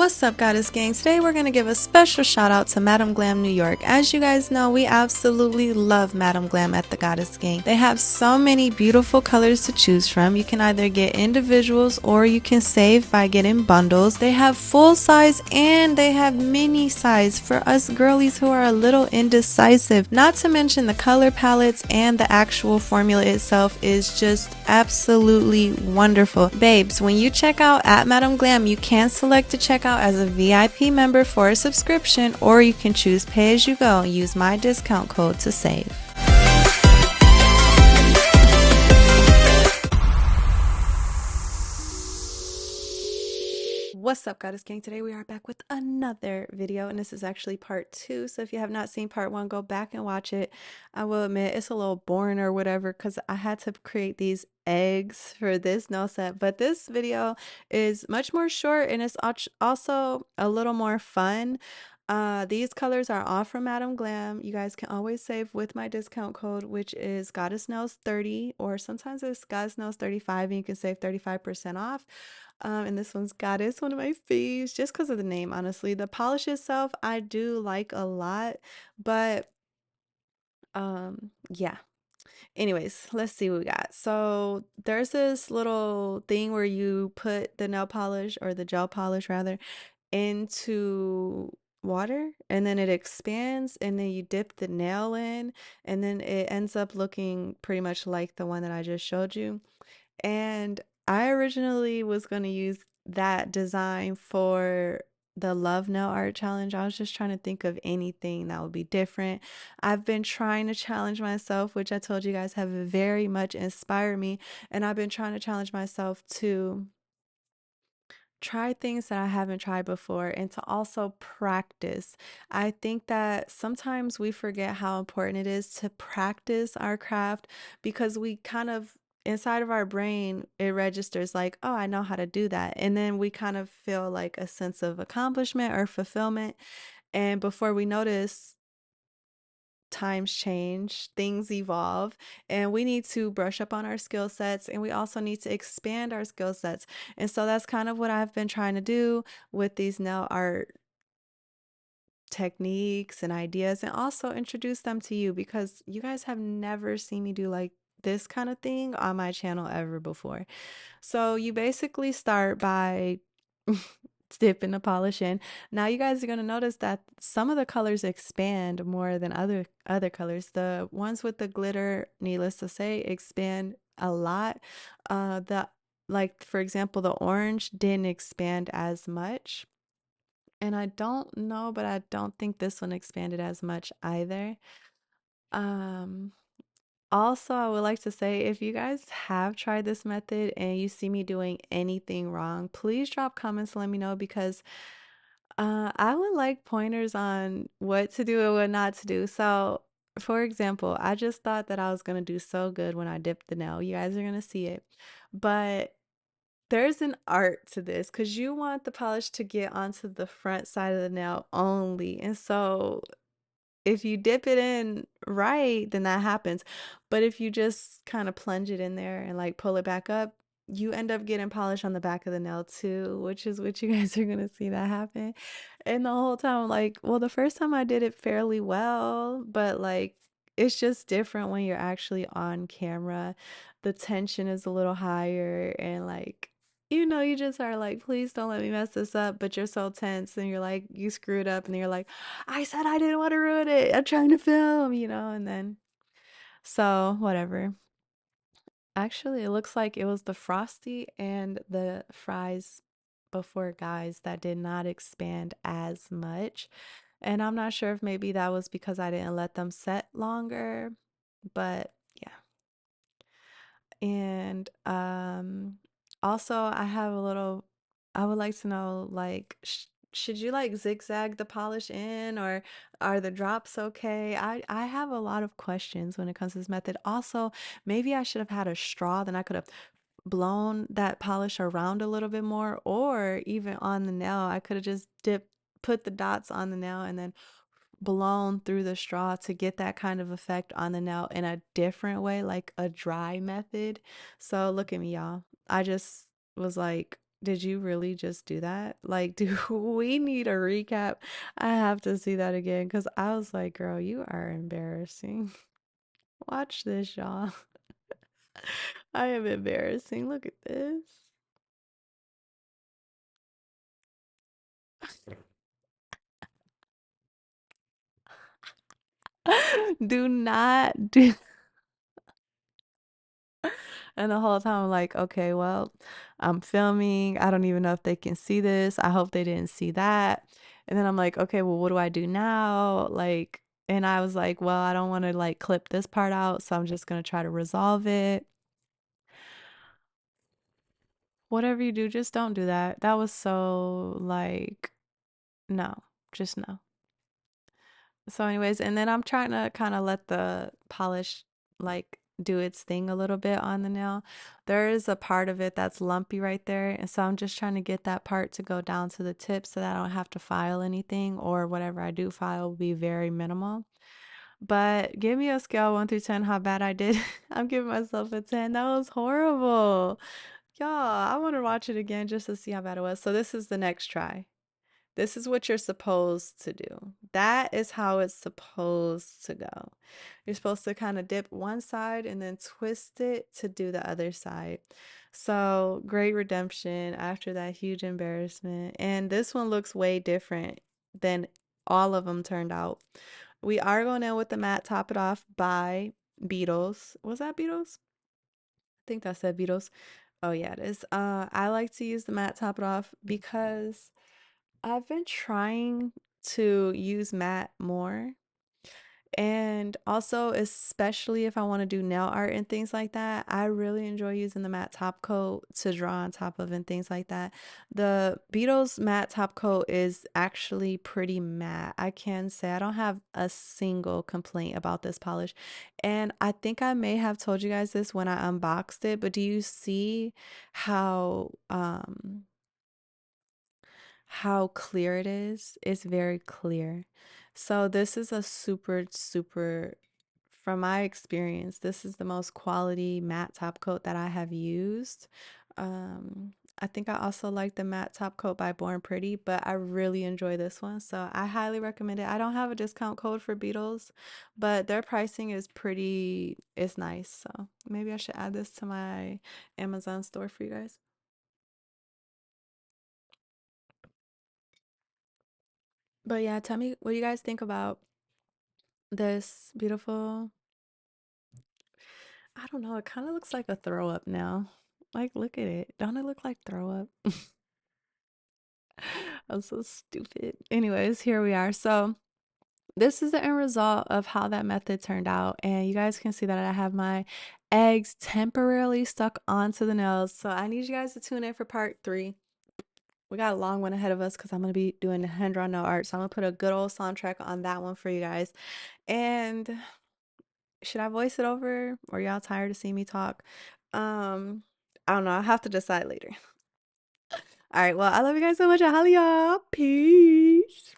What's up, Goddess Gang? Today we're going to give a special shout out to Madam Glam New York. As you guys know, we absolutely love Madam Glam at the Goddess Gang. They have so many beautiful colors to choose from. You can either get individuals or you can save by getting bundles. They have full size and they have mini size for us girlies who are a little indecisive. Not to mention the color palettes and the actual formula itself is just absolutely wonderful. Babes, when you check out at Madam Glam, you can select to check out as a VIP member for a subscription, or you can choose pay as you go and use my discount code to save. What's up, Goddess Gang? Today we are back with another video, and this is actually part 2. So if you have not seen part 1, go back and watch it. I will admit it's a little boring or whatever because I had to create these eggs for this nail set, but this video is much more short and it's also a little more fun. These colors are all from Madam Glam. You guys can always save with my discount code, which is Goddess Nails 30, or sometimes it's Goddess Nails 35, and you can save 35% off. And this one's Goddess, one of my faves, just because of the name, honestly. The polish itself, I do like a lot, but yeah. Anyways, let's see what we got. So there's this little thing where you put the nail polish, or the gel polish rather, into water, and then it expands, and then you dip the nail in, and then it ends up looking pretty much like the one that I just showed you. And I originally was going to use that design for the Love Nail Art Challenge. I was just trying to think of anything that would be different. I've been trying to challenge myself, which I told you guys have very much inspired me. And I've been trying to challenge myself to try things that I haven't tried before and to also practice. I think that sometimes we forget how important it is to practice our craft because we kind of inside of our brain it registers like, oh, I know how to do that, and then we kind of feel like a sense of accomplishment or fulfillment, and before we notice, times change, things evolve, and we need to brush up on our skill sets, and we also need to expand our skill sets. And so that's kind of what I've been trying to do with these nail art techniques and ideas, and also introduce them to you because you guys have never seen me do like this kind of thing on my channel ever before. So you basically start by dipping the polish in. Now you guys are going to notice that some of the colors expand more than other colors. The ones with the glitter, needless to say, expand a lot. The like for example, the orange didn't expand as much. And I don't know, but I don't think this one expanded as much either. Um Also, I would like to say if you guys have tried this method and you see me doing anything wrong, please drop comments and let me know because I would like pointers on what to do and what not to do. So, for example, I just thought that I was going to do so good when I dipped the nail. You guys are going to see it. But there's an art to this because you want the polish to get onto the front side of the nail only. And so if you dip it in right, then that happens. But if you just kind of plunge it in there and like pull it back up, you end up getting polish on the back of the nail too, which is what you guys are gonna see that happen. And the whole time I'm like, well, the first time I did it fairly well, but like it's just different when you're actually on camera. The tension is a little higher and like you just are like, please don't let me mess this up, but you're so tense and you're like, you screwed up and you're like, I said I didn't want to ruin it. I'm trying to film, and then so whatever. Actually, it looks like it was the Frosty and the fries before guys that did not expand as much. And I'm not sure if maybe that was because I didn't let them set longer, but yeah. And also I have a little I would like to know like should you like zigzag the polish in, or are the drops okay? I have a lot of questions when it comes to this method. Also, maybe I should have had a straw, then I could have blown that polish around a little bit more, or even on the nail, I could have just put the dots on the nail and then blown through the straw to get that kind of effect on the nail in a different way, like a dry method. So look at me, y'all. I just was like, Did you really just do that? Like, do we need a recap? I have to see that again because I was like, girl, you are embarrassing. Watch this, y'all. I am embarrassing. Look at this. Do not do. And the whole time I'm like, okay, well, I'm filming. I don't even know if they can see this. I hope they didn't see that. And then I'm like, okay, well, what do I do now? Like, and I was like, well, I don't want to like clip this part out, so I'm just gonna try to resolve it. Whatever you do, just don't do that. That was so like, no, just no. So, anyways, and then I'm trying to kind of let the polish like do its thing a little bit on the nail. There is a part of it that's lumpy right there. And so I'm just trying to get that part to go down to the tip so that I don't have to file anything, or whatever I do file will be very minimal. But give me a scale 1 through 10 how bad I did. I'm giving myself a 10. That was horrible. Y'all, I want to watch it again just to see how bad it was. So this is the next try. This is what you're supposed to do. That is how it's supposed to go. You're supposed to kind of dip one side and then twist it to do the other side. So, great redemption after that huge embarrassment. And this one looks way different than all of them turned out. We are going in with the matte Top It Off by Beatles. Was that Beatles? I think that said Beatles. Oh yeah, it is. I like to use the matte Top It Off because I've been trying to use matte more. And also, especially if I want to do nail art and things like that, I really enjoy using the matte top coat to draw on top of and things like that. The Beatles matte top coat is actually pretty matte. I can say I don't have a single complaint about this polish. And I think I may have told you guys this when I unboxed it, but do you see how how clear it is? It's very clear. So this is a super, from my experience, this is the most quality matte top coat that I have used. I think I also like the matte top coat by Born Pretty, but I really enjoy this one. So I highly recommend it. I don't have a discount code for Beatles, but their pricing is pretty, it's nice. So maybe I should add this to my Amazon store for you guys. But yeah, tell me what you guys think about this beautiful. I don't know. It kind of looks like a throw up now. Like, look at it. Don't it look like throw up? I'm so stupid. Anyways, here we are. So, this is the end result of how that method turned out. And you guys can see that I have my eggs temporarily stuck onto the nails. So, I need you guys to tune in for part 3. We got a long one ahead of us because I'm going to be doing hand drawn nail art. So, I'm going to put a good old soundtrack on that one for you guys. And should I voice it over, or y'all tired of seeing me talk? I don't know. I'll have to decide later. All right. Well, I love you guys so much. I'll holla y'all. Peace.